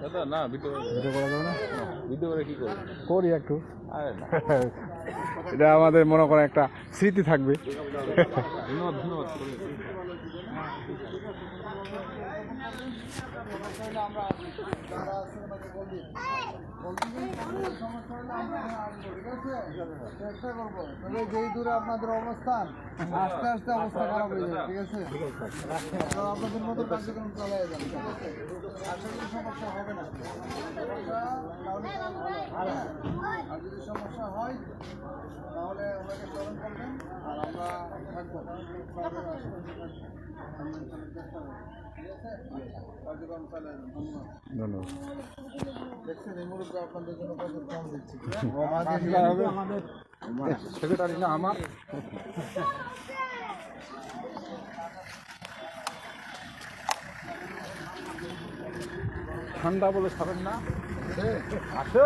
দাদা না ভিডিও করা যাবে না, ভিডিও করে কি করবো, করি একটু। আরে না এটা আমাদের মনে করেন একটা স্মৃতি থাকবে। ধন্যবাদ ধন্যবাদ। চেষ্টা করবো, তবে যেই দূরে আপনাদের অবস্থান আস্তে আস্তে অবস্থা খারাপ হয়ে যাবে, ঠিক আছে? আপনারা আপনাদের মতো কার্যক্রম চালিয়ে যান, ঠিক আছে? আশা করি সমস্যা হবে না। সমস্যা তাহলে ভালো, আর যদি সমস্যা হয় তাহলে ওনাকে স্মরণ করবেন আর আমরা থাকবো। কার্যক্রম চালিয়ে যান। ধন্যবাদ। ধন্যবাদ। দেখছেন এই মুহূর্তে আপনাদের জন্য কত কম দিচ্ছি। সেক্রেটারি না আমার। ঠান্ডা বলে ছাড়েন না, আসো।